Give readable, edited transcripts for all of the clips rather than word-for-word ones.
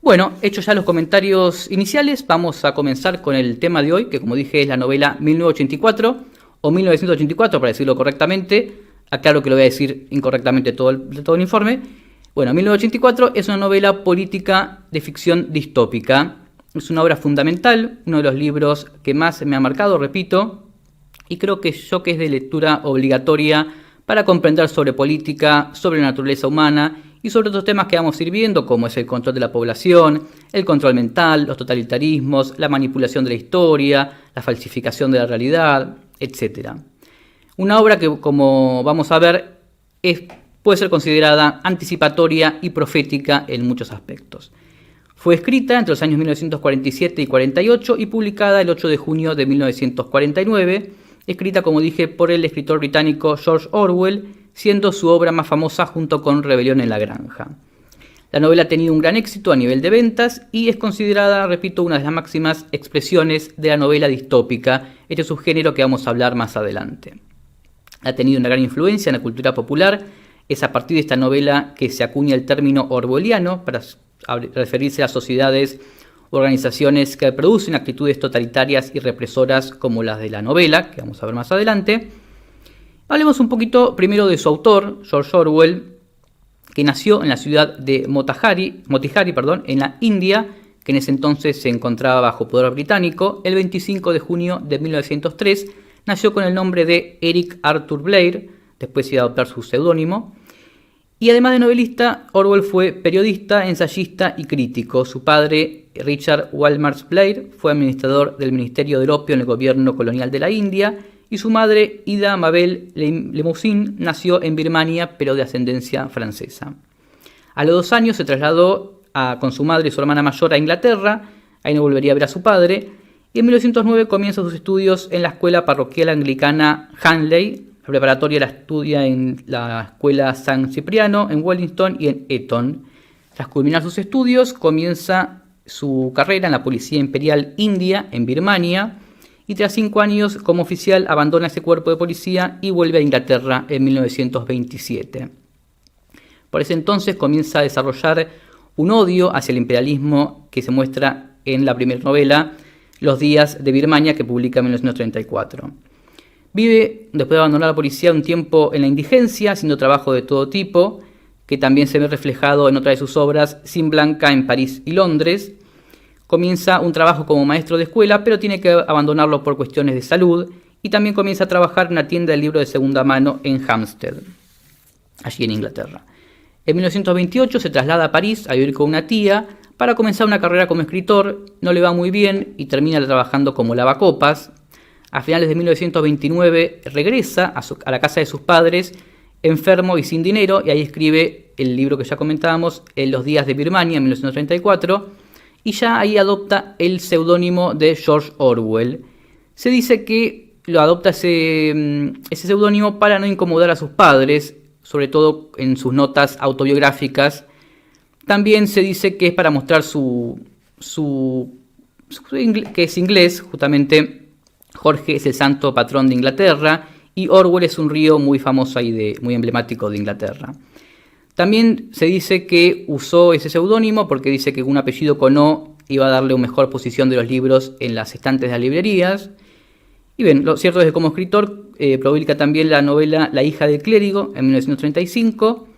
Bueno, hechos ya los comentarios iniciales, vamos a comenzar con el tema de hoy, que como dije es la novela 1984 o 1984 para decirlo correctamente. Aclaro que lo voy a decir incorrectamente todo el informe. Bueno, 1984 es una novela política de ficción distópica. Es una obra fundamental, uno de los libros que más me ha marcado, repito, y creo que es de lectura obligatoria para comprender sobre política, sobre la naturaleza humana y sobre otros temas que vamos a ir viendo, como es el control de la población, el control mental, los totalitarismos, la manipulación de la historia, la falsificación de la realidad, etc. Una obra que, como vamos a ver, puede ser considerada anticipatoria y profética en muchos aspectos. Fue escrita entre los años 1947 y 48 y publicada el 8 de junio de 1949, escrita, como dije, por el escritor británico George Orwell, siendo su obra más famosa junto con Rebelión en la Granja. La novela ha tenido un gran éxito a nivel de ventas y es considerada, repito, una de las máximas expresiones de la novela distópica, este subgénero que vamos a hablar más adelante. Ha tenido una gran influencia en la cultura popular. Es a partir de esta novela que se acuña el término orwelliano para referirse a sociedades o organizaciones que producen actitudes totalitarias y represoras como las de la novela, que vamos a ver más adelante. Hablemos un poquito primero de su autor, George Orwell, que nació en la ciudad de Motihari, en la India, que en ese entonces se encontraba bajo poder británico. El 25 de junio de 1903 nació con el nombre de Eric Arthur Blair, después iba a adoptar su seudónimo. Y además de novelista, Orwell fue periodista, ensayista y crítico. Su padre, Richard Waldemar Blair, fue administrador del Ministerio del Opio en el gobierno colonial de la India, y su madre, Ida Mabel Lemousin, nació en Birmania, pero de ascendencia francesa. A los 2 años se trasladó con su madre y su hermana mayor a Inglaterra, ahí no volvería a ver a su padre, y en 1909 comienza sus estudios en la escuela parroquial anglicana Hanley. La preparatoria la estudia en la escuela San Cipriano, en Wellington y en Eton. Tras culminar sus estudios, comienza su carrera en la Policía Imperial India, en Birmania, y tras 5 años como oficial abandona ese cuerpo de policía y vuelve a Inglaterra en 1927. Por ese entonces comienza a desarrollar un odio hacia el imperialismo que se muestra en la primera novela, Los días de Birmania, que publica en 1934. Vive, después de abandonar la policía, un tiempo en la indigencia, haciendo trabajo de todo tipo, que también se ve reflejado en otra de sus obras, Sin Blanca, en París y Londres. Comienza un trabajo como maestro de escuela, pero tiene que abandonarlo por cuestiones de salud, y también comienza a trabajar en una tienda de libros de segunda mano en Hampstead, allí en Inglaterra. En 1928 se traslada a París a vivir con una tía para comenzar una carrera como escritor. No le va muy bien y termina trabajando como lavacopas. A finales de 1929 regresa a la casa de sus padres, enfermo y sin dinero, y ahí escribe el libro que ya comentábamos, Los días de Birmania, en 1934, y ya ahí adopta el seudónimo de George Orwell. Se dice que lo adopta ese seudónimo para no incomodar a sus padres, sobre todo en sus notas autobiográficas. También se dice que es para mostrar que es inglés, justamente. Jorge es el santo patrón de Inglaterra y Orwell es un río muy famoso y muy emblemático de Inglaterra. También se dice que usó ese seudónimo porque dice que un apellido con O iba a darle una mejor posición de los libros en las estantes de las librerías. Y bien, lo cierto es que como escritor publica también la novela La hija del clérigo en 1935.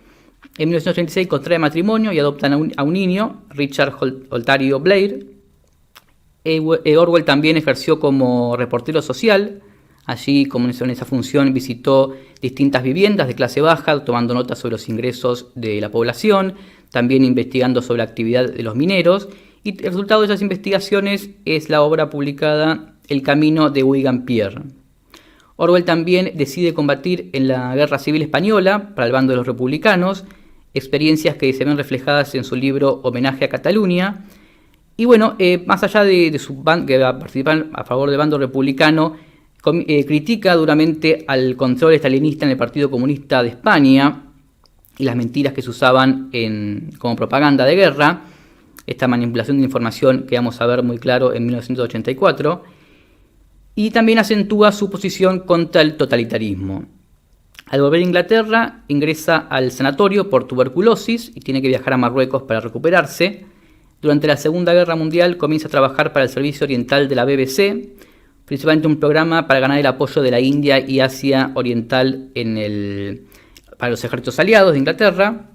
En 1936 contrae matrimonio y adoptan a un niño, Richard Holtario Blair. Orwell también ejerció como reportero social. Allí, como en esa función, visitó distintas viviendas de clase baja, tomando notas sobre los ingresos de la población, también investigando sobre la actividad de los mineros. Y el resultado de esas investigaciones es la obra publicada El camino de Wigan Pier. Orwell también decide combatir en la Guerra Civil Española para el bando de los republicanos, experiencias que se ven reflejadas en su libro Homenaje a Cataluña. Y bueno, más allá de su que va a participar a favor del bando republicano, critica duramente al control estalinista en el Partido Comunista de España y las mentiras que se usaban como propaganda de guerra, esta manipulación de información que vamos a ver muy claro en 1984, y también acentúa su posición contra el totalitarismo. Al volver a Inglaterra, ingresa al sanatorio por tuberculosis y tiene que viajar a Marruecos para recuperarse. Durante la Segunda Guerra Mundial comienza a trabajar para el Servicio Oriental de la BBC, principalmente un programa para ganar el apoyo de la India y Asia Oriental para los ejércitos aliados de Inglaterra.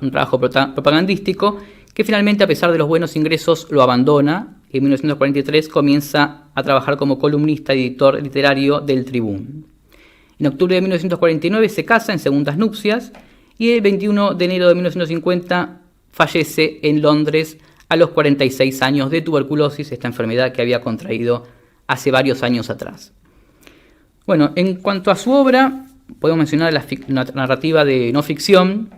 Un trabajo propagandístico que finalmente, a pesar de los buenos ingresos, lo abandona. En 1943 comienza a trabajar como columnista y editor literario del Tribune. En octubre de 1949 se casa en segundas nupcias y el 21 de enero de 1950 fallece en Londres a los 46 años de tuberculosis, esta enfermedad que había contraído hace varios años atrás. Bueno, en cuanto a su obra, podemos mencionar la narrativa de no ficción,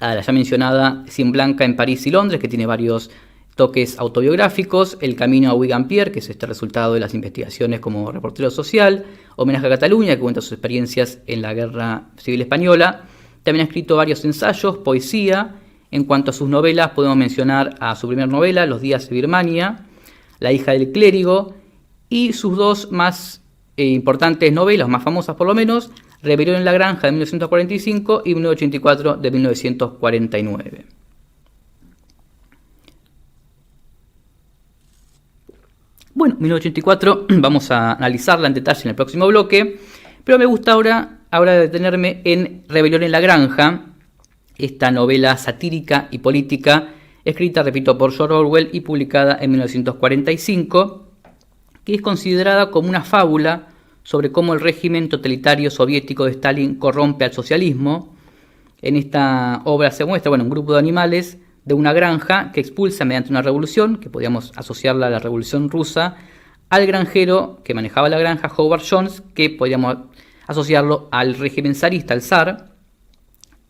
la ya mencionada Cien Blanca en París y Londres, que tiene varios toques autobiográficos, El camino a Wigan-Pier, que es este resultado de las investigaciones como reportero social, Homenaje a Cataluña, que cuenta sus experiencias en la Guerra Civil Española. También ha escrito varios ensayos, poesía. En cuanto a sus novelas, podemos mencionar a su primera novela, Los días de Birmania, La hija del clérigo, y sus dos más importantes novelas, más famosas por lo menos, Rebelión en la Granja de 1945 y 1984 de 1949. Bueno, 1984 vamos a analizarla en detalle en el próximo bloque, pero me gusta ahora detenerme en Rebelión en la Granja, esta novela satírica y política, escrita, repito, por George Orwell y publicada en 1945, que es considerada como una fábula sobre cómo el régimen totalitario soviético de Stalin corrompe al socialismo. En esta obra se muestra un grupo de animales de una granja que expulsa mediante una revolución, que podríamos asociarla a la revolución rusa, al granjero que manejaba la granja, Howard Jones, que podríamos asociarlo al régimen zarista, al zar.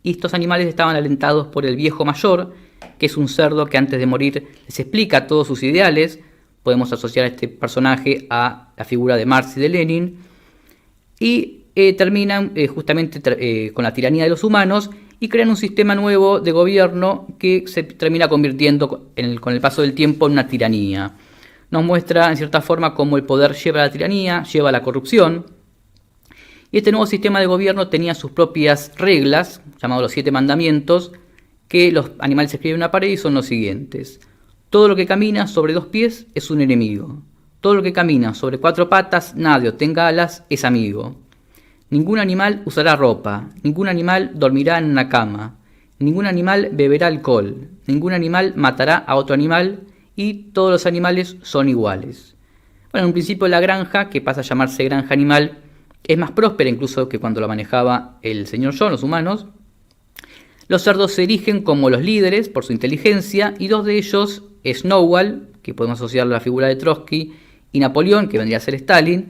Y estos animales estaban alentados por el viejo mayor, que es un cerdo que antes de morir les explica todos sus ideales. Podemos asociar a este personaje a la figura de Marx y de Lenin. Y terminan justamente con la tiranía de los humanos y crean un sistema nuevo de gobierno que se termina convirtiendo con el paso del tiempo en una tiranía. Nos muestra en cierta forma cómo el poder lleva a la tiranía, lleva a la corrupción. Y este nuevo sistema de gobierno tenía sus propias reglas, llamados los 7 mandamientos, que los animales escriben en una pared y son los siguientes. Todo lo que camina sobre 2 pies es un enemigo. Todo lo que camina sobre 4 patas, nade o tenga alas, es amigo. Ningún animal usará ropa, ningún animal dormirá en una cama, ningún animal beberá alcohol, ningún animal matará a otro animal y todos los animales son iguales. Bueno, en un principio la granja, que pasa a llamarse granja animal, es más próspera incluso que cuando la manejaba el señor John, los humanos. Los cerdos se erigen como los líderes por su inteligencia y 2 de ellos, Snowball, que podemos asociarlo a la figura de Trotsky, y Napoleón, que vendría a ser Stalin,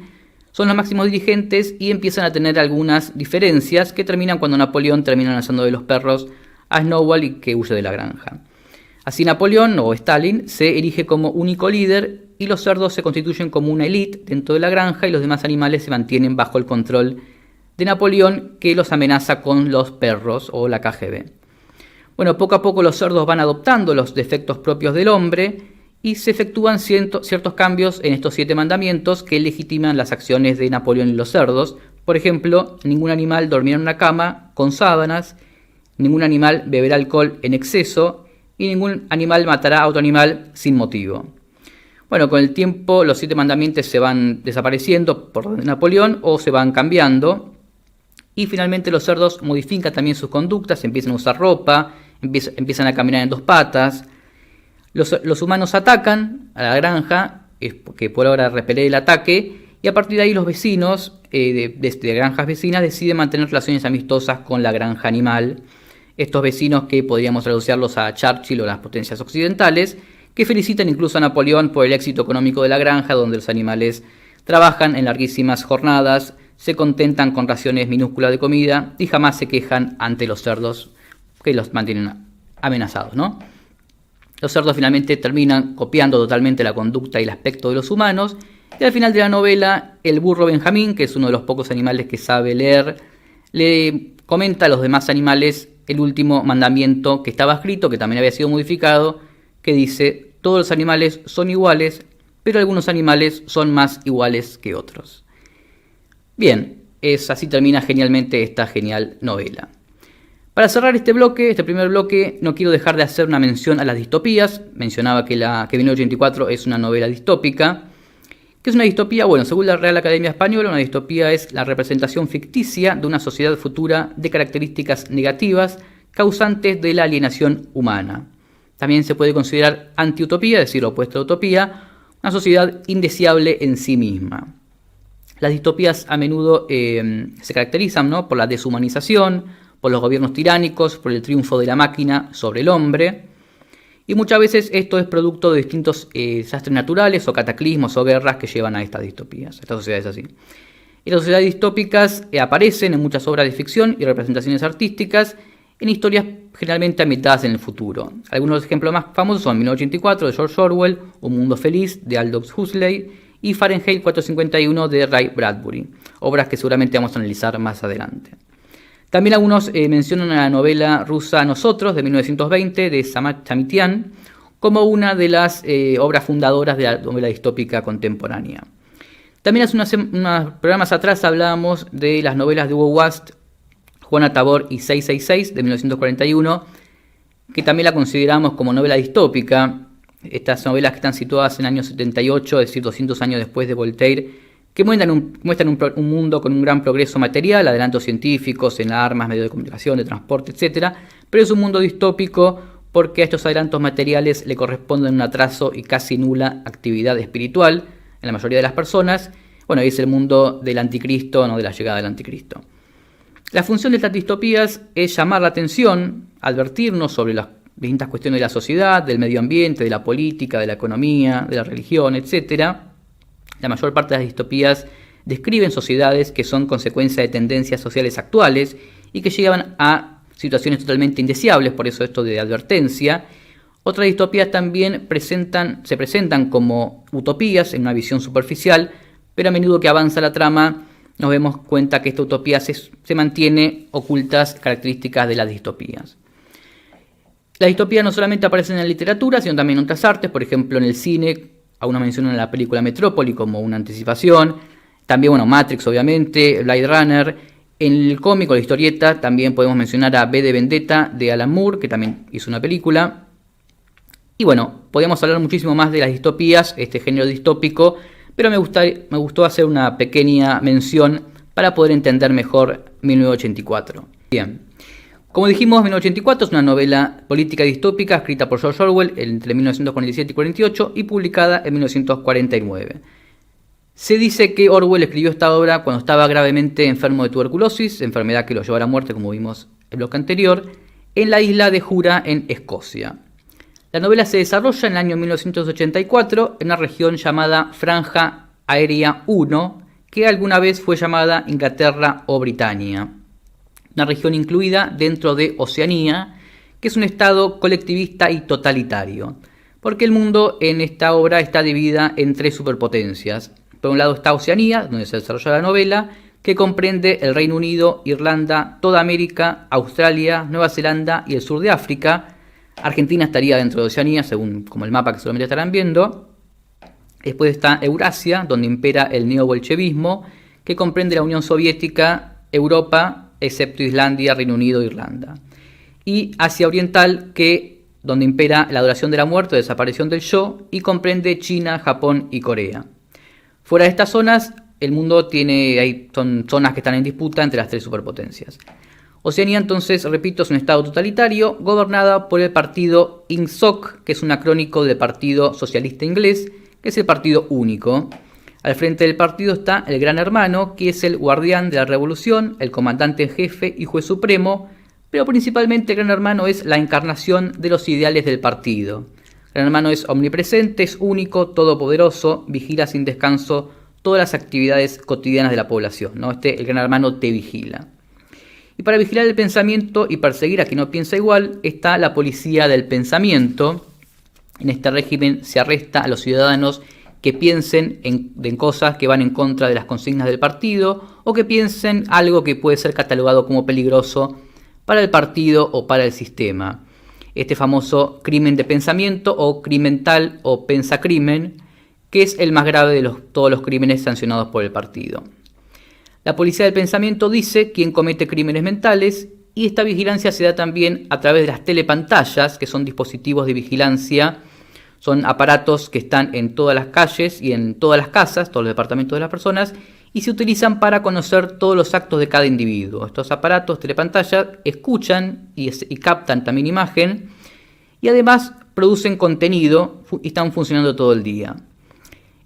son los máximos dirigentes y empiezan a tener algunas diferencias que terminan cuando Napoleón termina lanzando de los perros a Snowball y que huye de la granja. Así Napoleón o Stalin se erige como único líder y los cerdos se constituyen como una élite dentro de la granja y los demás animales se mantienen bajo el control de Napoleón, que los amenaza con los perros o la KGB. Bueno, poco a poco los cerdos van adoptando los defectos propios del hombre y se efectúan ciertos cambios en estos 7 mandamientos que legitiman las acciones de Napoleón y los cerdos. Por ejemplo, ningún animal dormirá en una cama con sábanas, ningún animal beberá alcohol en exceso y ningún animal matará a otro animal sin motivo. Bueno, con el tiempo los 7 mandamientos se van desapareciendo por Napoleón o se van cambiando y finalmente los cerdos modifican también sus conductas, empiezan a usar ropa, empiezan a caminar en 2 patas. Los humanos atacan a la granja, que por ahora repeler el ataque, y a partir de ahí los vecinos de granjas vecinas deciden mantener relaciones amistosas con la granja animal. Estos vecinos que podríamos asociarlos a Churchill o las potencias occidentales, que felicitan incluso a Napoleón por el éxito económico de la granja, donde los animales trabajan en larguísimas jornadas, se contentan con raciones minúsculas de comida y jamás se quejan ante los cerdos que los mantienen amenazados, ¿no? Los cerdos finalmente terminan copiando totalmente la conducta y el aspecto de los humanos. Y al final de la novela, el burro Benjamín, que es uno de los pocos animales que sabe leer, le comenta a los demás animales el último mandamiento que estaba escrito, que también había sido modificado, que dice: todos los animales son iguales, pero algunos animales son más iguales que otros. Bien, así termina genialmente esta genial novela. Para cerrar este primer bloque, no quiero dejar de hacer una mención a las distopías. Mencionaba que 1984 es una novela distópica. ¿Qué es una distopía? Bueno, según la Real Academia Española, una distopía es la representación ficticia de una sociedad futura de características negativas causantes de la alienación humana. También se puede considerar antiutopía, es decir, opuesta a utopía, una sociedad indeseable en sí misma. Las distopías a menudo se caracterizan, ¿no?, por la deshumanización, por los gobiernos tiránicos, por el triunfo de la máquina sobre el hombre. Y muchas veces esto es producto de distintos desastres naturales o cataclismos o guerras que llevan a estas distopías, a estas sociedades así. Y las sociedades distópicas aparecen en muchas obras de ficción y representaciones artísticas, en historias generalmente ambientadas en el futuro. Algunos ejemplos más famosos son 1984 de George Orwell, Un mundo feliz de Aldous Huxley y Fahrenheit 451 de Ray Bradbury, obras que seguramente vamos a analizar más adelante. También algunos mencionan a la novela rusa Nosotros de 1920 de Samat Chamitian como una de las obras fundadoras de la novela distópica contemporánea. También hace unos programas atrás hablábamos de las novelas de Hugo Wast, Juana Tabor y 666 de 1941, que también la consideramos como novela distópica. Estas novelas que están situadas en el año 78, es decir, 200 años después de Voltaire, que muestran un mundo con un gran progreso material, adelantos científicos en armas, medios de comunicación, de transporte, etc. Pero es un mundo distópico porque a estos adelantos materiales le corresponden un atraso y casi nula actividad espiritual en la mayoría de las personas. Bueno, y es el mundo del anticristo, no de la llegada del anticristo. La función de estas distopías es llamar la atención, advertirnos sobre las distintas cuestiones de la sociedad, del medio ambiente, de la política, de la economía, de la religión, etc. La mayor parte de las distopías describen sociedades que son consecuencia de tendencias sociales actuales y que llegan a situaciones totalmente indeseables, por eso esto de advertencia. Otras distopías también se presentan como utopías en una visión superficial, pero a menudo que avanza la trama nos damos cuenta que esta utopía se mantiene ocultas características de las distopías. Las distopías no solamente aparecen en la literatura, sino también en otras artes, por ejemplo en el cine, a una mención en la película Metrópoli como una anticipación, también Matrix obviamente, Blade Runner, en el cómic o la historieta también podemos mencionar a V de Vendetta de Alan Moore, que también hizo una película. Y bueno, podemos hablar muchísimo más de las distopías, este género distópico, pero me gustó hacer una pequeña mención para poder entender mejor 1984. Bien, como dijimos, 1984 es una novela política distópica escrita por George Orwell entre 1947 y 48 y publicada en 1949. Se dice que Orwell escribió esta obra cuando estaba gravemente enfermo de tuberculosis, enfermedad que lo llevó a la muerte, como vimos en el bloque anterior, en la isla de Jura, en Escocia. La novela se desarrolla en el año 1984 en una región llamada Franja Aérea 1, que alguna vez fue llamada Inglaterra o Britania. Una región incluida dentro de Oceanía, que es un estado colectivista y totalitario, porque el mundo en esta obra está dividida en tres superpotencias. Por un lado está Oceanía, donde se desarrolla la novela, que comprende el Reino Unido, Irlanda, toda América, Australia, Nueva Zelanda y el sur de África. Argentina estaría dentro de Oceanía, según como el mapa que solamente estarán viendo. Después está Eurasia, donde impera el neobolchevismo, que comprende la Unión Soviética, Europa, excepto Islandia, Reino Unido e Irlanda. Y Asia Oriental, donde impera la adoración de la muerte o desaparición del yo, y comprende China, Japón y Corea. Fuera de estas zonas, el mundo son zonas que están en disputa entre las tres superpotencias. Oceanía, entonces, repito, es un estado totalitario gobernada por el partido INSOC, que es un acrónico del Partido Socialista Inglés, que es el partido único. Al frente del partido está el Gran Hermano, que es el guardián de la revolución, el comandante en jefe y juez supremo, pero principalmente el Gran Hermano es la encarnación de los ideales del partido. El Gran Hermano es omnipresente, es único, todopoderoso, vigila sin descanso todas las actividades cotidianas de la población, ¿no? El Gran Hermano te vigila. Y para vigilar el pensamiento y perseguir a quien no piensa igual, está la policía del pensamiento. En este régimen se arresta a los ciudadanos que piensen en cosas que van en contra de las consignas del partido o que piensen algo que puede ser catalogado como peligroso para el partido o para el sistema. Este famoso crimen de pensamiento o crimental o pensacrimen, que es el más grave de todos los crímenes sancionados por el partido. La policía del pensamiento dice quién comete crímenes mentales y esta vigilancia se da también a través de las telepantallas, que son dispositivos de vigilancia, son aparatos que están en todas las calles y en todas las casas, todos los departamentos de las personas, y se utilizan para conocer todos los actos de cada individuo. Estos aparatos, telepantallas, escuchan y captan también imagen, y además producen contenido y están funcionando todo el día.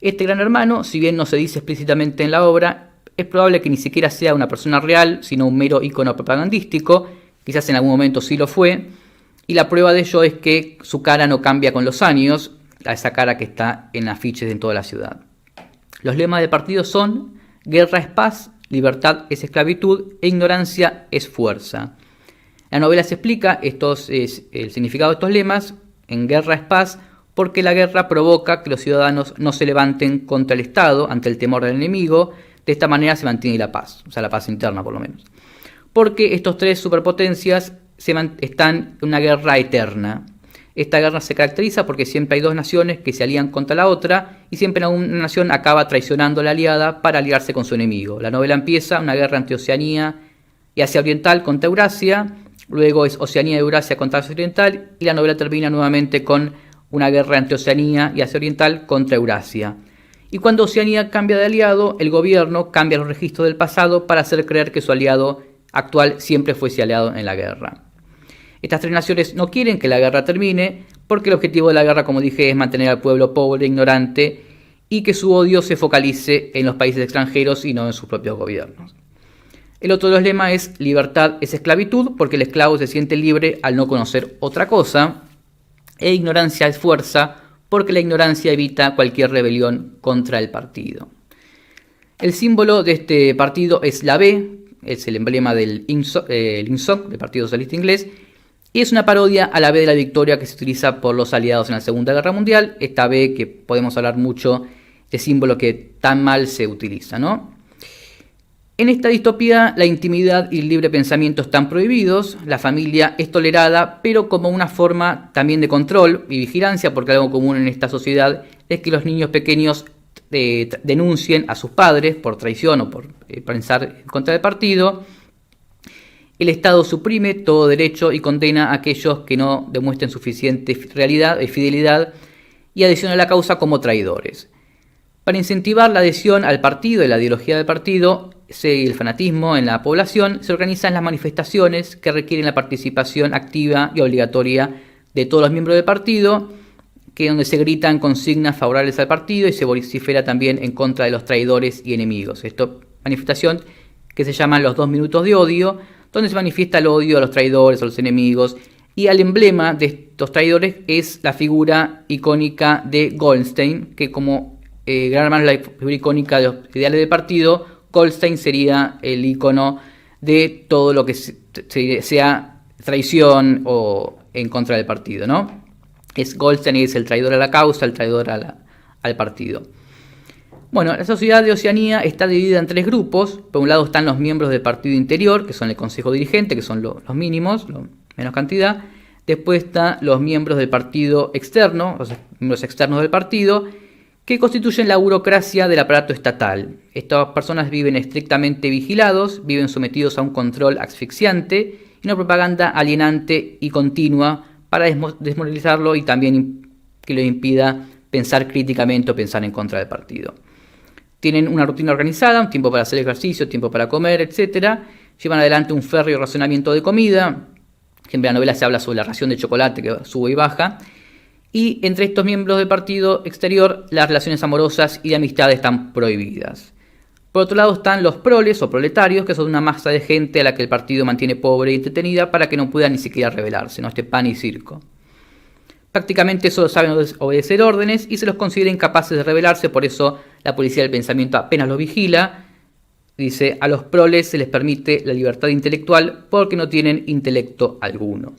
Este gran hermano, si bien no se dice explícitamente en la obra, es probable que ni siquiera sea una persona real, sino un mero icono propagandístico, quizás en algún momento sí lo fue, y la prueba de ello es que su cara no cambia con los años, a esa cara que está en afiches en toda la ciudad. Los lemas del partido son: guerra es paz, libertad es esclavitud e ignorancia es fuerza. La novela se explica el significado de estos lemas. En guerra es paz, porque la guerra provoca que los ciudadanos no se levanten contra el Estado ante el temor del enemigo. De esta manera se mantiene la paz, o sea, la paz interna por lo menos. Porque estos tres superpotencias están en una guerra eterna. Esta guerra se caracteriza porque siempre hay dos naciones que se alían contra la otra y siempre una nación acaba traicionando a la aliada para aliarse con su enemigo. La novela empieza una guerra entre Oceanía y Asia Oriental contra Eurasia, luego es Oceanía y Eurasia contra Asia Oriental, y la novela termina nuevamente con una guerra entre Oceanía y Asia Oriental contra Eurasia. Y cuando Oceanía cambia de aliado, el gobierno cambia los registros del pasado para hacer creer que su aliado actual siempre fue ese aliado en la guerra. Estas tres naciones no quieren que la guerra termine, porque el objetivo de la guerra, como dije, es mantener al pueblo pobre e ignorante y que su odio se focalice en los países extranjeros y no en sus propios gobiernos. El otro de los lemas es: libertad es esclavitud, porque el esclavo se siente libre al no conocer otra cosa, e ignorancia es fuerza, porque la ignorancia evita cualquier rebelión contra el partido. El símbolo de este partido es la B, es el emblema del INSOC, del Partido Socialista Inglés, y es una parodia a la B de la victoria que se utiliza por los aliados en la Segunda Guerra Mundial. Esta B que podemos hablar mucho de símbolo que tan mal se utiliza, ¿no? En esta distopía la intimidad y el libre pensamiento están prohibidos, la familia es tolerada, pero como una forma también de control y vigilancia, porque algo común en esta sociedad es que los niños pequeños denuncien a sus padres por traición o por pensar en contra del partido. El Estado suprime todo derecho y condena a aquellos que no demuestren suficiente fidelidad y adhesión a la causa como traidores. Para incentivar la adhesión al partido y la ideología del partido y el fanatismo en la población, se organizan las manifestaciones que requieren la participación activa y obligatoria de todos los miembros del partido, donde se gritan consignas favorables al partido y se vocifera también en contra de los traidores y enemigos. Esto manifestación que se llaman los 2 minutos de odio, donde se manifiesta el odio a los traidores, a los enemigos, y al emblema de estos traidores es la figura icónica de Goldstein, que como gran hermano es la figura icónica de los ideales del partido. Goldstein sería el icono de todo lo que sea traición o en contra del partido, ¿no? Goldstein es el traidor a la causa, el traidor al partido. Bueno, la sociedad de Oceanía está dividida en 3 grupos. Por un lado están los miembros del partido interior, que son el consejo dirigente, que son los mínimos, menos cantidad. Después están los miembros del partido externo, los miembros externos del partido, que constituyen la burocracia del aparato estatal. Estas personas viven estrictamente vigilados, viven sometidos a un control asfixiante y una propaganda alienante y continua para desmoralizarlo y también que les impida pensar críticamente o pensar en contra del partido. Tienen una rutina organizada, un tiempo para hacer ejercicio, tiempo para comer, etc. Llevan adelante un férreo racionamiento de comida. Siempre en la novela se habla sobre la ración de chocolate que sube y baja. Y entre estos miembros del partido exterior, las relaciones amorosas y de amistad están prohibidas. Por otro lado están los proles o proletarios, que son una masa de gente a la que el partido mantiene pobre y entretenida para que no pueda ni siquiera rebelarse, ¿no? Este pan y circo. Prácticamente solo saben obedecer órdenes y se los considera incapaces de rebelarse, por eso la policía del pensamiento apenas los vigila. Dice, a los proles se les permite la libertad intelectual porque no tienen intelecto alguno.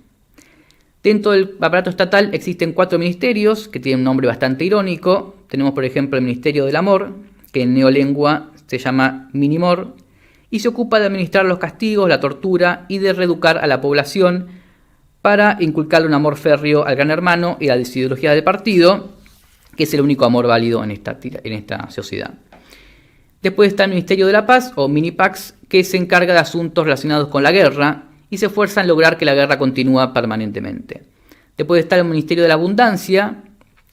Dentro del aparato estatal existen 4 ministerios que tienen un nombre bastante irónico. Tenemos, por ejemplo, el Ministerio del Amor, que en neolengua se llama Minimor, y se ocupa de administrar los castigos, la tortura y de reeducar a la población para inculcarle un amor férreo al gran hermano y a las ideologías del partido, que es el único amor válido en esta sociedad. Después está el Ministerio de la Paz, o Minipax, que se encarga de asuntos relacionados con la guerra y se esfuerza en lograr que la guerra continúe permanentemente. Después está el Ministerio de la Abundancia,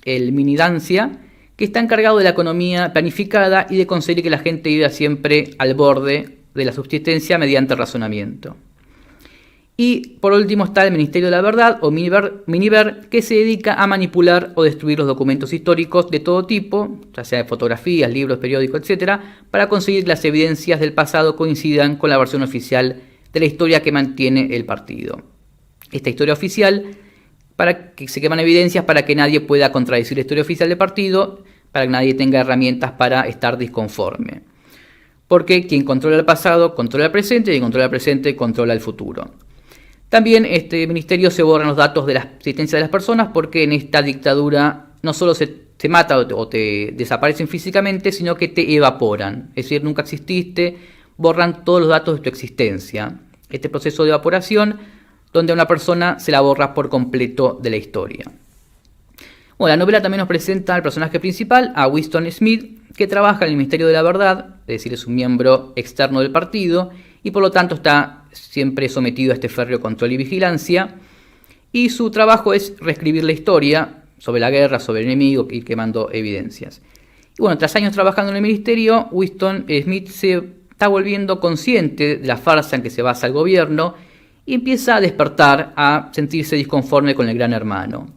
el Minidancia, que está encargado de la economía planificada y de conseguir que la gente viva siempre al borde de la subsistencia mediante razonamiento. Y por último está el Ministerio de la Verdad, o Miniver, que se dedica a manipular o destruir los documentos históricos de todo tipo, ya sea de fotografías, libros, periódicos, etc., para conseguir que las evidencias del pasado coincidan con la versión oficial de la historia que mantiene el partido. Esta historia oficial, para que se queman evidencias para que nadie pueda contradecir la historia oficial del partido, para que nadie tenga herramientas para estar disconforme. Porque quien controla el pasado controla el presente, y quien controla el presente controla el futuro. También este ministerio se borran los datos de la existencia de las personas, porque en esta dictadura no solo te mata o te desaparecen físicamente, sino que te evaporan. Es decir, nunca exististe, borran todos los datos de tu existencia. Este proceso de evaporación, donde a una persona se la borra por completo de la historia. Bueno, la novela también nos presenta al personaje principal, a Winston Smith, que trabaja en el Ministerio de la Verdad, es decir, es un miembro externo del partido, y por lo tanto está siempre sometido a este férreo control y vigilancia, y su trabajo es reescribir la historia sobre la guerra, sobre el enemigo, ir quemando evidencias. Y bueno, tras años trabajando en el ministerio, Winston Smith se está volviendo consciente de la farsa en que se basa el gobierno y empieza a despertar, a sentirse disconforme con el gran hermano.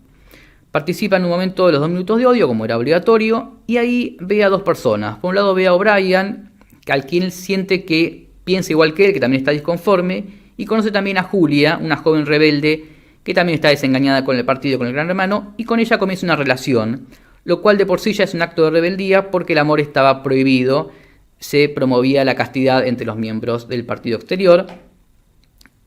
Participa en un momento de los 2 minutos de odio, como era obligatorio, y ahí ve a 2 personas. Por un lado ve a O'Brien, al quien él siente que piensa igual que él, que también está disconforme, y conoce también a Julia, una joven rebelde que también está desengañada con el partido, con el gran hermano, y con ella comienza una relación, lo cual de por sí ya es un acto de rebeldía porque el amor estaba prohibido, se promovía la castidad entre los miembros del partido exterior.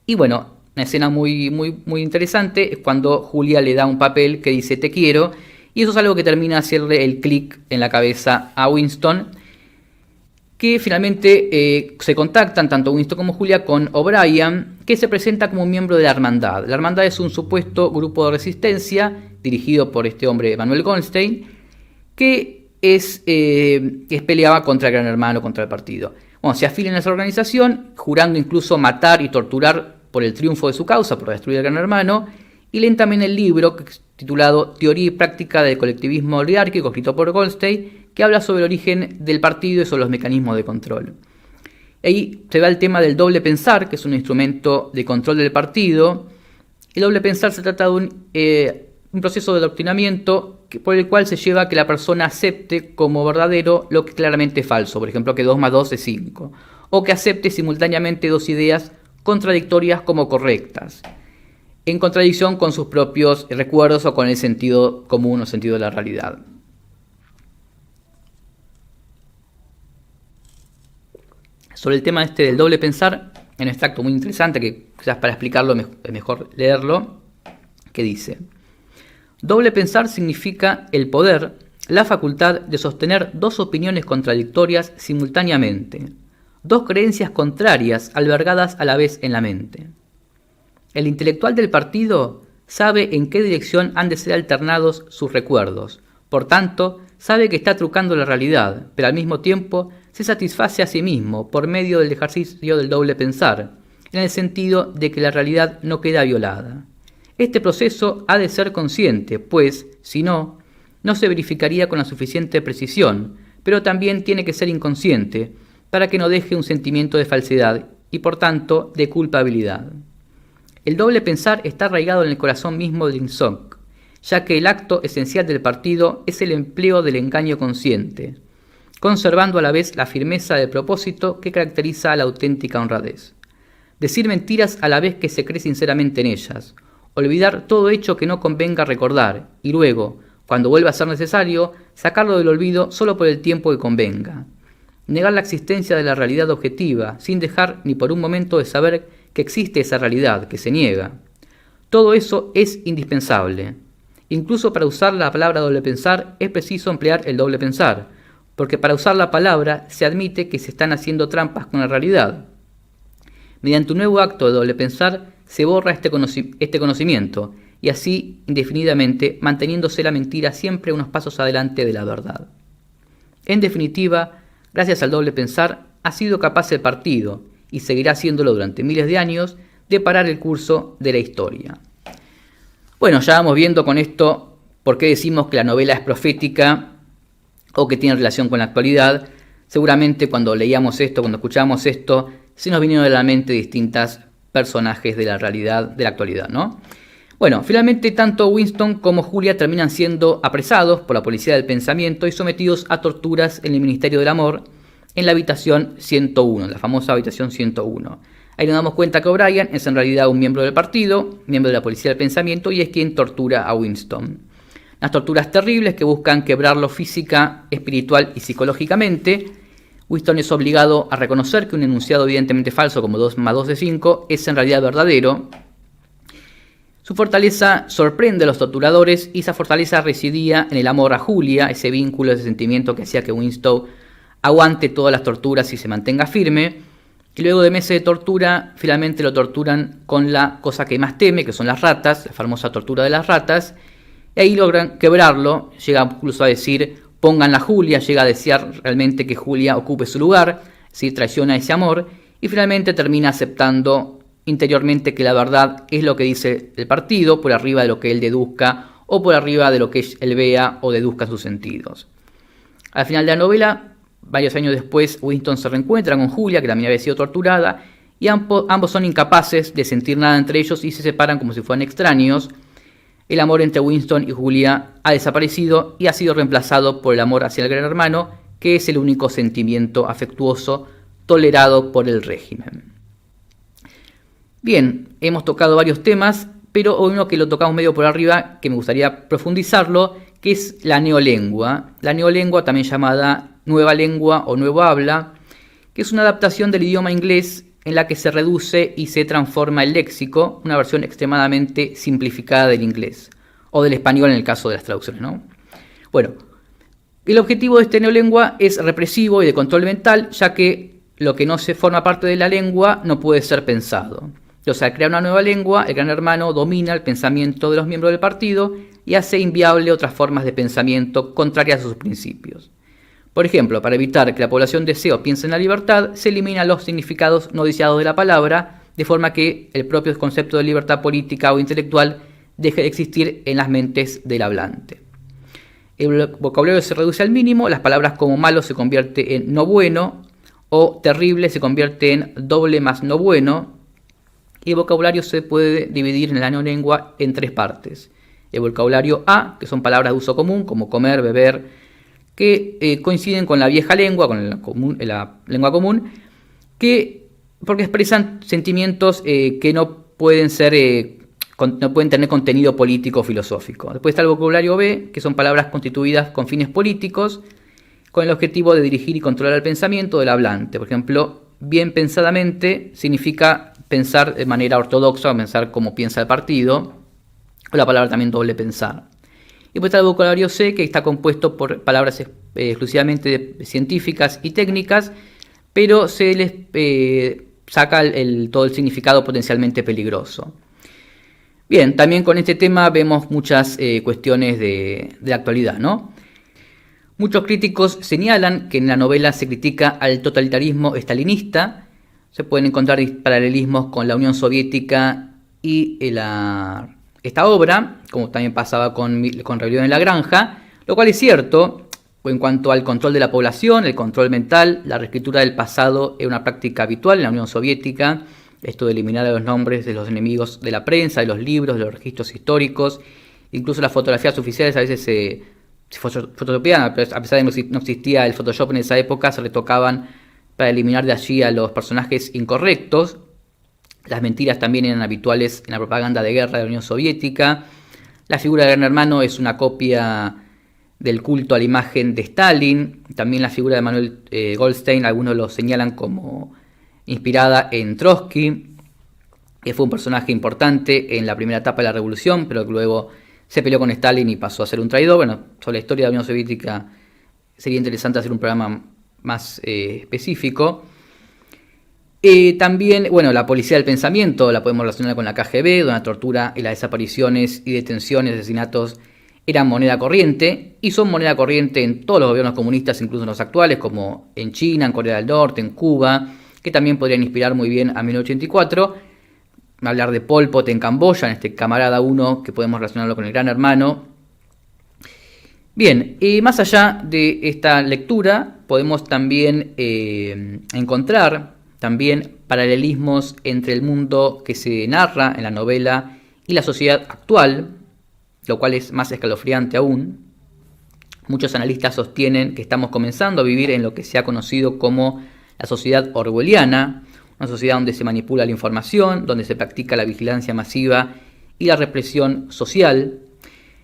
Y bueno, una escena muy interesante es cuando Julia le da un papel que dice te quiero, y eso es algo que termina hacerle el clic en la cabeza a Winston, que finalmente se contactan tanto Winston como Julia con O'Brien, que se presenta como un miembro de la Hermandad. La Hermandad es un supuesto grupo de resistencia dirigido por este hombre Manuel Goldstein, que peleaba contra el Gran Hermano, contra el partido. Bueno, se afilian a esa organización, jurando incluso matar y torturar por el triunfo de su causa, por destruir al Gran Hermano, y leen también el libro titulado Teoría y Práctica del Colectivismo Oligarquico, escrito por Goldstein, que habla sobre el origen del partido y sobre los mecanismos de control. Ahí se da el tema del doble pensar, que es un instrumento de control del partido. El doble pensar se trata de un proceso de adoctrinamiento por el cual se lleva a que la persona acepte como verdadero lo que claramente es falso, por ejemplo que 2 más 2 es 5, o que acepte simultáneamente 2 ideas contradictorias como correctas, en contradicción con sus propios recuerdos o con el sentido común o sentido de la realidad. Sobre el tema del doble pensar, en un extracto muy interesante, que quizás para explicarlo es mejor leerlo, que dice: doble pensar significa el poder, la facultad de sostener 2 opiniones contradictorias simultáneamente, 2 creencias contrarias albergadas a la vez en la mente. El intelectual del partido sabe en qué dirección han de ser alternados sus recuerdos, por tanto, sabe que está trucando la realidad, pero al mismo tiempo se satisface a sí mismo por medio del ejercicio del doble pensar, en el sentido de que la realidad no queda violada. Este proceso ha de ser consciente, pues, si no, no se verificaría con la suficiente precisión, pero también tiene que ser inconsciente, para que no deje un sentimiento de falsedad y, por tanto, de culpabilidad. El doble pensar está arraigado en el corazón mismo del INSOC, ya que el acto esencial del partido es el empleo del engaño consciente, conservando a la vez la firmeza del propósito que caracteriza a la auténtica honradez. Decir mentiras a la vez que se cree sinceramente en ellas, olvidar todo hecho que no convenga recordar, y luego, cuando vuelva a ser necesario, sacarlo del olvido solo por el tiempo que convenga. Negar la existencia de la realidad objetiva, sin dejar ni por un momento de saber que existe esa realidad, que se niega. Todo eso es indispensable. Incluso para usar la palabra doble pensar es preciso emplear el doble pensar, porque para usar la palabra se admite que se están haciendo trampas con la realidad. Mediante un nuevo acto de doble pensar se borra este conocimiento, y así indefinidamente manteniéndose la mentira siempre unos pasos adelante de la verdad. En definitiva, gracias al doble pensar ha sido capaz el partido, y seguirá haciéndolo durante miles de años, de parar el curso de la historia. Bueno, ya vamos viendo con esto por qué decimos que la novela es profética o que tiene relación con la actualidad. Seguramente cuando leíamos esto, cuando escuchábamos esto, se nos vinieron a la mente distintos personajes de la realidad, de la actualidad, ¿no? Bueno, finalmente tanto Winston como Julia terminan siendo apresados por la policía del pensamiento y sometidos a torturas en el Ministerio del Amor en la habitación 101, la famosa habitación 101. Ahí nos damos cuenta que O'Brien es en realidad un miembro del partido, miembro de la policía del pensamiento, y es quien tortura a Winston. Unas torturas terribles que buscan quebrarlo física, espiritual y psicológicamente. Winston es obligado a reconocer que un enunciado evidentemente falso como 2 más 2 es 5 es en realidad verdadero. Su fortaleza sorprende a los torturadores y esa fortaleza residía en el amor a Julia, ese vínculo, ese sentimiento que hacía que Winston aguante todas las torturas y se mantenga firme. Y luego de meses de tortura, finalmente lo torturan con la cosa que más teme, que son las ratas, la famosa tortura de las ratas. Y ahí logran quebrarlo, llega incluso a decir, pónganla a Julia, llega a desear realmente que Julia ocupe su lugar, ¿sí? Traiciona ese amor y finalmente termina aceptando interiormente que la verdad es lo que dice el partido, por arriba de lo que él deduzca o por arriba de lo que él vea o deduzca sus sentidos. Al final de la novela, varios años después, Winston se reencuentra con Julia, que también había sido torturada, y ambos son incapaces de sentir nada entre ellos y se separan como si fueran extraños. El amor entre Winston y Julia ha desaparecido y ha sido reemplazado por el amor hacia el gran hermano, que es el único sentimiento afectuoso tolerado por el régimen. Bien, hemos tocado varios temas, pero uno que lo tocamos medio por arriba, que me gustaría profundizarlo, que es la neolengua. La neolengua, también llamada nueva lengua o nuevo habla, que es una adaptación del idioma inglés en la que se reduce y se transforma el léxico, una versión extremadamente simplificada del inglés, o del español en el caso de las traducciones, ¿no? Bueno, el objetivo de esta neolengua es represivo y de control mental, ya que lo que no se forma parte de la lengua no puede ser pensado. O sea, al crear una nueva lengua, el gran hermano domina el pensamiento de los miembros del partido y hace inviable otras formas de pensamiento contrarias a sus principios. Por ejemplo, para evitar que la población desee o piense en la libertad, se eliminan los significados no deseados de la palabra, de forma que el propio concepto de libertad política o intelectual deje de existir en las mentes del hablante. El vocabulario se reduce al mínimo, las palabras como malo se convierte en no bueno, o terrible se convierte en doble más no bueno, y el vocabulario se puede dividir en la neolengua en 3 partes. El vocabulario A, que son palabras de uso común, como comer, beber, que coinciden con la vieja lengua, con la lengua común, porque expresan sentimientos que no pueden tener contenido político o filosófico. Después está el vocabulario B, que son palabras constituidas con fines políticos, con el objetivo de dirigir y controlar el pensamiento del hablante. Por ejemplo, bien pensadamente significa pensar de manera ortodoxa, o pensar como piensa el partido, o la palabra también doble pensar. Y después está el vocabulario C, que está compuesto por palabras exclusivamente científicas y técnicas, pero se les saca todo el significado potencialmente peligroso. Bien, también con este tema vemos muchas cuestiones de la actualidad, ¿no? Muchos críticos señalan que en la novela se critica al totalitarismo estalinista. Se pueden encontrar paralelismos con la Unión Soviética y esta obra, como también pasaba con Rebelión en la Granja, lo cual es cierto en cuanto al control de la población, el control mental. La reescritura del pasado era una práctica habitual en la Unión Soviética, esto de eliminar los nombres de los enemigos de la prensa, de los libros, de los registros históricos, incluso las fotografías oficiales a veces se photoshopeaban, a pesar de que no existía el Photoshop en esa época, se retocaban para eliminar de allí a los personajes incorrectos. Las mentiras también eran habituales en la propaganda de guerra de la Unión Soviética. La figura del Gran Hermano es una copia del culto a la imagen de Stalin. También la figura de Manuel Goldstein, algunos lo señalan como inspirada en Trotsky, que fue un personaje importante en la primera etapa de la revolución, pero que luego se peleó con Stalin y pasó a ser un traidor. Bueno, sobre la historia de la Unión Soviética sería interesante hacer un programa más específico. También, bueno, la policía del pensamiento la podemos relacionar con la KGB, donde la tortura y las desapariciones y detenciones, asesinatos eran moneda corriente, y son moneda corriente en todos los gobiernos comunistas, incluso en los actuales, como en China, en Corea del Norte, en Cuba, que también podrían inspirar muy bien a 1984. hablar de Pol Pot en Camboya, en este camarada 1 que podemos relacionarlo con el Gran Hermano. Bien, más allá de esta lectura, podemos también encontrar también paralelismos entre el mundo que se narra en la novela y la sociedad actual, lo cual es más escalofriante aún. Muchos analistas sostienen que estamos comenzando a vivir en lo que se ha conocido como la sociedad orwelliana, una sociedad donde se manipula la información, donde se practica la vigilancia masiva y la represión social.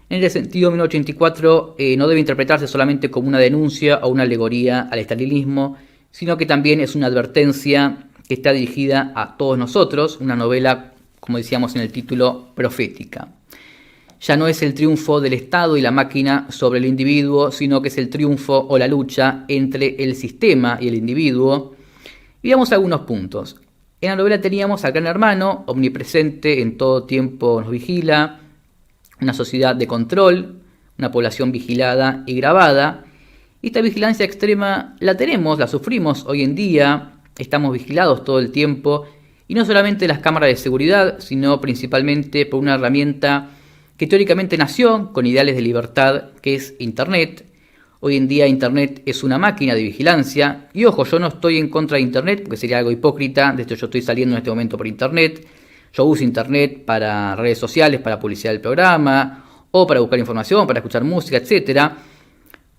En ese sentido, 1984 no debe interpretarse solamente como una denuncia o una alegoría al estalinismo, sino que también es una advertencia que está dirigida a todos nosotros, una novela, como decíamos en el título, profética. Ya no es el triunfo del Estado y la máquina sobre el individuo, sino que es el triunfo o la lucha entre el sistema y el individuo. Y veamos algunos puntos. En la novela teníamos al Gran Hermano, omnipresente, en todo tiempo nos vigila, una sociedad de control, una población vigilada y grabada. Esta vigilancia extrema la tenemos, la sufrimos hoy en día, estamos vigilados todo el tiempo, y no solamente las cámaras de seguridad, sino principalmente por una herramienta que teóricamente nació con ideales de libertad, que es Internet. Hoy en día Internet es una máquina de vigilancia, y ojo, yo no estoy en contra de Internet, porque sería algo hipócrita. De hecho, yo estoy saliendo en este momento por Internet. Yo uso Internet para redes sociales, para publicidad del programa, o para buscar información, para escuchar música, etc.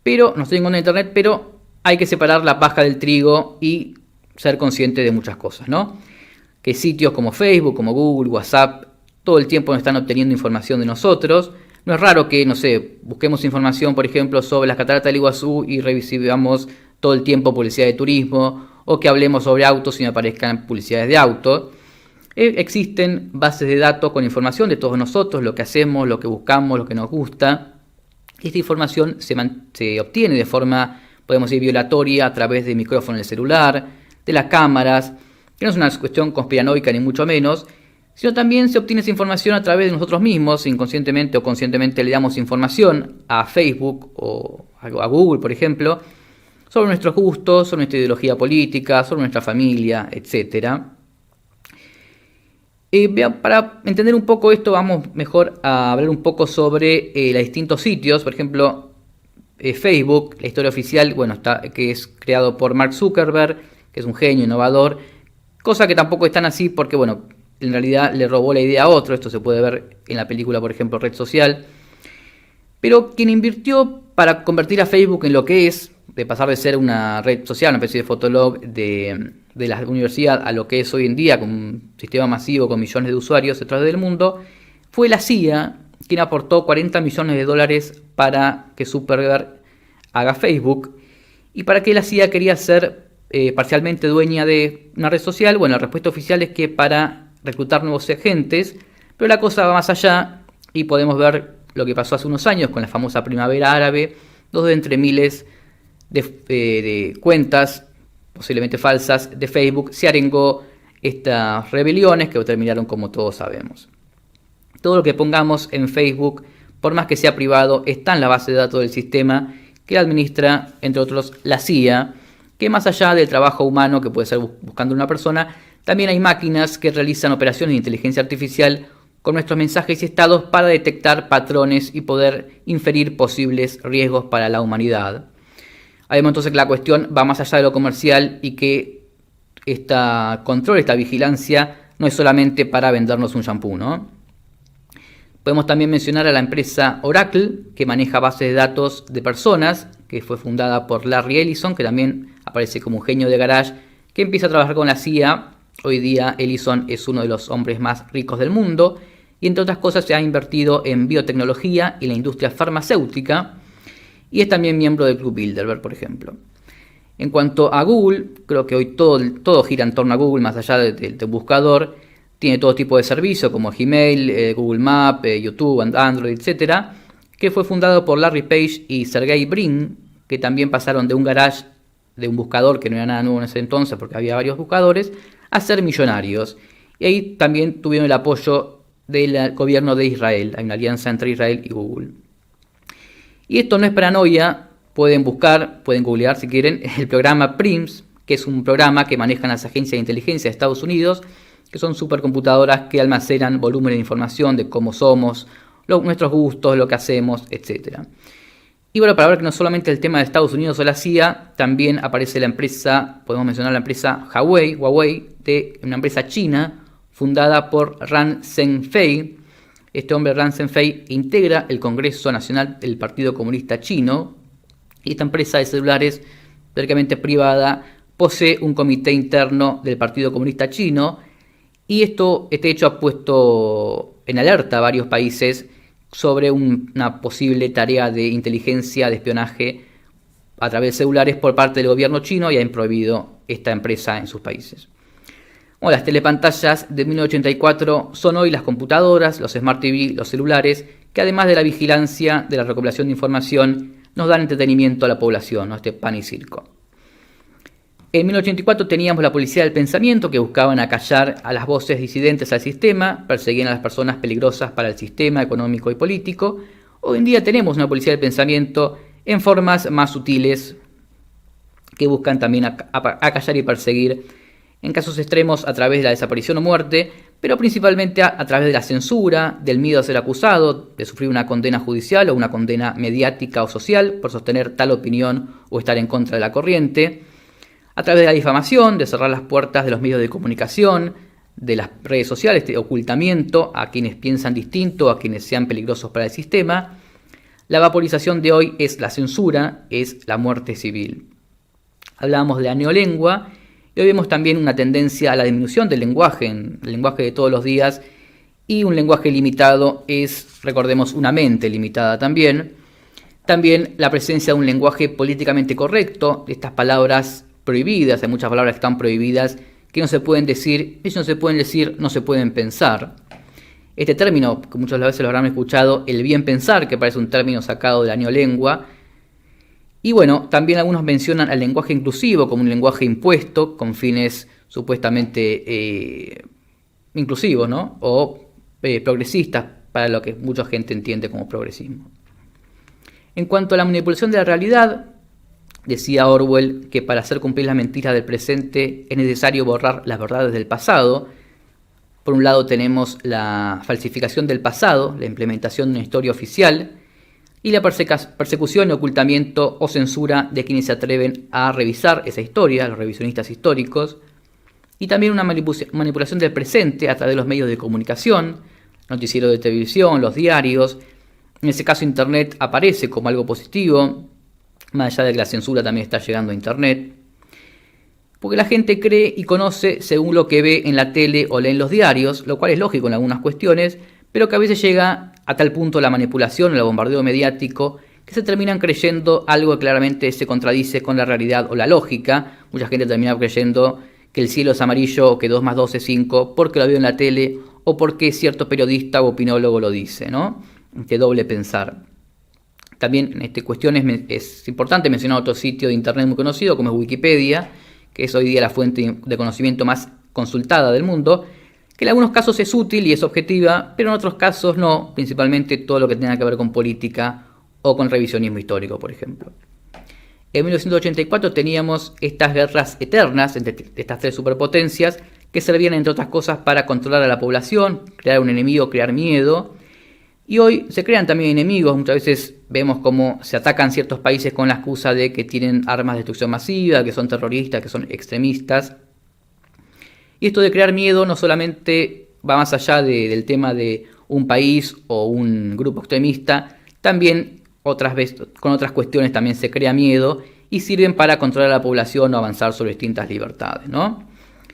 Pero no estoy en contra de Internet, pero hay que separar la paja del trigo y ser consciente de muchas cosas, ¿no? Que sitios como Facebook, como Google, WhatsApp, todo el tiempo nos están obteniendo información de nosotros. No es raro que, no sé, busquemos información, por ejemplo, sobre las cataratas del Iguazú y revisemos todo el tiempo publicidad de turismo, o que hablemos sobre autos y me aparezcan publicidades de autos. Existen bases de datos con información de todos nosotros, lo que hacemos, lo que buscamos, lo que nos gusta. Esta información se obtiene de forma, podemos decir, violatoria a través del micrófono del celular, de las cámaras, que no es una cuestión conspiranoica ni mucho menos, sino también se obtiene esa información a través de nosotros mismos. Inconscientemente o conscientemente le damos información a Facebook o a Google, por ejemplo, sobre nuestros gustos, sobre nuestra ideología política, sobre nuestra familia, etc. Para entender un poco esto, vamos mejor a hablar un poco sobre los distintos sitios. Por ejemplo, Facebook, la historia oficial, que es creado por Mark Zuckerberg, que es un genio innovador, cosa que tampoco es tan así porque, en realidad le robó la idea a otro. Esto se puede ver en la película, por ejemplo, Red Social. Pero quien invirtió para convertir a Facebook en lo que es, de pasar de ser una red social, una especie de fotolog de la universidad, a lo que es hoy en día, con un sistema masivo con millones de usuarios a través del mundo, fue la CIA, quien aportó $40 millones para que Zuckerberg haga Facebook. Y para que la CIA quería ser parcialmente dueña de una red social, la respuesta oficial es que para reclutar nuevos agentes, pero la cosa va más allá y podemos ver lo que pasó hace unos años con la famosa primavera árabe, donde entre miles de cuentas posiblemente falsas de Facebook se arengó estas rebeliones que terminaron como todos sabemos. Todo lo que pongamos en Facebook, por más que sea privado, está en la base de datos del sistema que administra, entre otros, la CIA, que más allá del trabajo humano que puede ser buscando una persona, también hay máquinas que realizan operaciones de inteligencia artificial con nuestros mensajes y estados para detectar patrones y poder inferir posibles riesgos para la humanidad. Además, entonces, que la cuestión va más allá de lo comercial y que esta vigilancia, no es solamente para vendernos un shampoo, ¿no? Podemos también mencionar a la empresa Oracle, que maneja bases de datos de personas, que fue fundada por Larry Ellison, que también aparece como un genio de garage, que empieza a trabajar con la CIA. Hoy día Ellison es uno de los hombres más ricos del mundo y, entre otras cosas, se ha invertido en biotecnología y la industria farmacéutica, y es también miembro del Club Bilderberg, por ejemplo. En cuanto a Google, creo que hoy todo gira en torno a Google, más allá del buscador. Tiene todo tipo de servicios como Gmail, Google Maps, YouTube, Android, etc., que fue fundado por Larry Page y Sergey Brin, que también pasaron de un garage, de un buscador que no era nada nuevo en ese entonces porque había varios buscadores, a ser millonarios. Y ahí también tuvieron el apoyo del gobierno de Israel. Hay una alianza entre Israel y Google. Y esto no es paranoia. Pueden googlear si quieren, el programa PRIMS, que es un programa que manejan las agencias de inteligencia de Estados Unidos, que son supercomputadoras que almacenan volúmenes de información de cómo somos, nuestros gustos, lo que hacemos, etc. Y bueno, para ver que no solamente el tema de Estados Unidos o la CIA, también aparece la empresa, podemos mencionar la empresa Huawei, una empresa china fundada por Ran Zhengfei. Este hombre, Ran Zhengfei, integra el Congreso Nacional del Partido Comunista Chino, y esta empresa de celulares prácticamente privada posee un comité interno del Partido Comunista Chino, y este hecho ha puesto en alerta a varios países sobre una posible tarea de inteligencia, de espionaje a través de celulares por parte del gobierno chino, y han prohibido esta empresa en sus países. Bueno, las telepantallas de 1984 son hoy las computadoras, los Smart TV, los celulares, que además de la vigilancia, de la recopilación de información, nos dan entretenimiento a la población, ¿no? Este pan y circo. En 1984 teníamos la policía del pensamiento, que buscaban acallar a las voces disidentes al sistema, perseguían a las personas peligrosas para el sistema económico y político. Hoy en día tenemos una policía del pensamiento en formas más sutiles, que buscan también acallar y perseguir en casos extremos a través de la desaparición o muerte, pero principalmente a través de la censura, del miedo a ser acusado, de sufrir una condena judicial o una condena mediática o social por sostener tal opinión o estar en contra de la corriente, a través de la difamación, de cerrar las puertas de los medios de comunicación, de las redes sociales, de ocultamiento a quienes piensan distinto, a quienes sean peligrosos para el sistema. La vaporización de hoy es la censura, es la muerte civil. Hablábamos de la neolengua, y hoy vemos también una tendencia a la disminución del lenguaje, el lenguaje de todos los días, y un lenguaje limitado es, recordemos, una mente limitada también. También la presencia de un lenguaje políticamente correcto, de estas palabras prohibidas, hay muchas palabras que están prohibidas, que no se pueden decir, y si no se pueden decir, no se pueden pensar. Este término, que muchas veces lo habrán escuchado, el bien pensar, que parece un término sacado de la neolengua. Y bueno, también algunos mencionan al lenguaje inclusivo como un lenguaje impuesto, con fines supuestamente inclusivos, ¿no? O progresistas, para lo que mucha gente entiende como progresismo. En cuanto a la manipulación de la realidad, decía Orwell que para hacer cumplir las mentiras del presente es necesario borrar las verdades del pasado. Por un lado tenemos la falsificación del pasado, la implementación de una historia oficial, y la persecución, ocultamiento o censura de quienes se atreven a revisar esa historia, los revisionistas históricos, y también una manipulación del presente a través de los medios de comunicación, noticieros de televisión, los diarios. En ese caso Internet aparece como algo positivo, más allá de que la censura también está llegando a Internet, porque la gente cree y conoce según lo que ve en la tele o lee en los diarios, lo cual es lógico en algunas cuestiones, pero que a veces llega a tal punto la manipulación, el bombardeo mediático, que se terminan creyendo algo que claramente se contradice con la realidad o la lógica. Mucha gente termina creyendo que el cielo es amarillo o que 2 más 2 es 5 porque lo vio en la tele o porque cierto periodista o opinólogo lo dice, ¿no? Este doble pensar. También en estas cuestiones es importante mencionar otro sitio de internet muy conocido como es Wikipedia, que es hoy día la fuente de conocimiento más consultada del mundo, que en algunos casos es útil y es objetiva, pero en otros casos no, principalmente todo lo que tenga que ver con política o con revisionismo histórico, por ejemplo. En 1984 teníamos estas guerras eternas entre estas tres superpotencias que servían, entre otras cosas, para controlar a la población, crear un enemigo, crear miedo. Y hoy se crean también enemigos. Muchas veces vemos cómo se atacan ciertos países con la excusa de que tienen armas de destrucción masiva, que son terroristas, que son extremistas. Y esto de crear miedo no solamente va más allá del tema de un país o un grupo extremista, también otras veces con otras cuestiones también se crea miedo y sirven para controlar a la población o avanzar sobre distintas libertades, ¿no?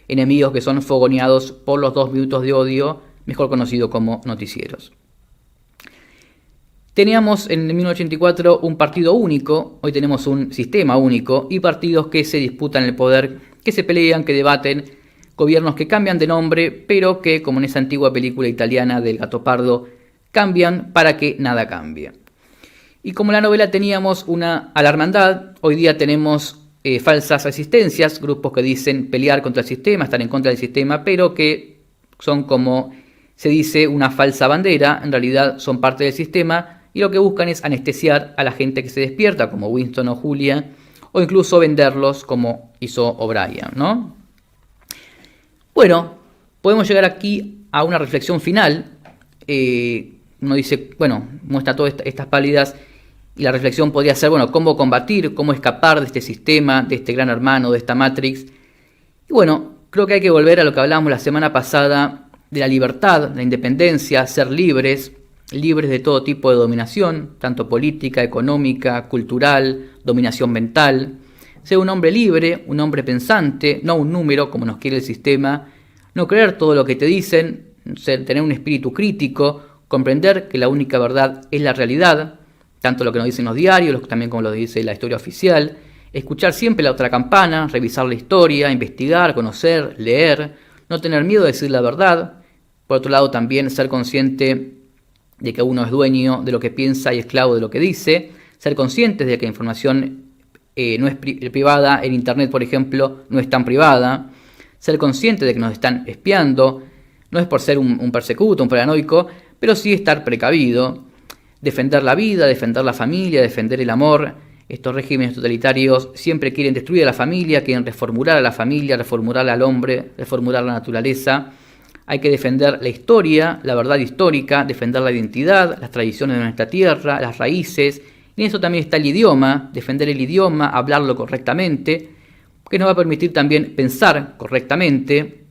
Enemigos que son fogoneados por los 2 minutos de odio, mejor conocido como noticieros. Teníamos en 1984 un partido único, hoy tenemos un sistema único y partidos que se disputan el poder, que se pelean, que debaten, gobiernos que cambian de nombre, pero que, como en esa antigua película italiana del Gato Pardo, cambian para que nada cambie. Y como en la novela teníamos a la hermandad, hoy día tenemos falsas resistencias, grupos que dicen pelear contra el sistema, estar en contra del sistema, pero que son, como se dice, una falsa bandera, en realidad son parte del sistema y lo que buscan es anestesiar a la gente que se despierta, como Winston o Julia, o incluso venderlos, como hizo O'Brien, ¿no? Bueno, podemos llegar aquí a una reflexión final. Uno dice, bueno, muestra todas estas pálidas y la reflexión podría ser, bueno, cómo combatir, cómo escapar de este sistema, de este gran hermano, de esta Matrix. Y bueno, creo que hay que volver a lo que hablábamos la semana pasada de la libertad, la independencia, ser libres, libres de todo tipo de dominación, tanto política, económica, cultural, dominación mental. Ser un hombre libre, un hombre pensante, no un número como nos quiere el sistema, no creer todo lo que te dicen, tener un espíritu crítico, comprender que la única verdad es la realidad, tanto lo que nos dicen los diarios, también como lo dice la historia oficial, escuchar siempre la otra campana, revisar la historia, investigar, conocer, leer, no tener miedo de decir la verdad. Por otro lado, también ser consciente de que uno es dueño de lo que piensa y esclavo de lo que dice, ser conscientes de que la información no es privada, en Internet, por ejemplo, no es tan privada, ser consciente de que nos están espiando, no es por ser un persecuto, un paranoico, pero sí estar precavido, defender la vida, defender la familia, defender el amor. Estos regímenes totalitarios siempre quieren destruir a la familia, quieren reformular a la familia, reformular al hombre, reformular la naturaleza. Hay que defender la historia, la verdad histórica, defender la identidad, las tradiciones de nuestra tierra, las raíces. Y en eso también está el idioma, defender el idioma, hablarlo correctamente, que nos va a permitir también pensar correctamente,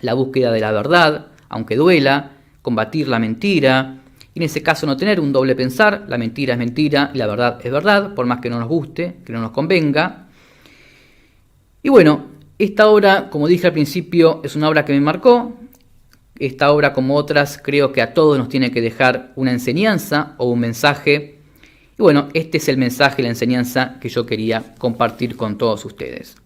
la búsqueda de la verdad, aunque duela, combatir la mentira, y en ese caso no tener un doble pensar, la mentira es mentira y la verdad es verdad, por más que no nos guste, que no nos convenga. Y bueno, esta obra, como dije al principio, es una obra que me marcó. Esta obra, como otras, creo que a todos nos tiene que dejar una enseñanza o un mensaje. Y bueno, este es el mensaje y la enseñanza que yo quería compartir con todos ustedes.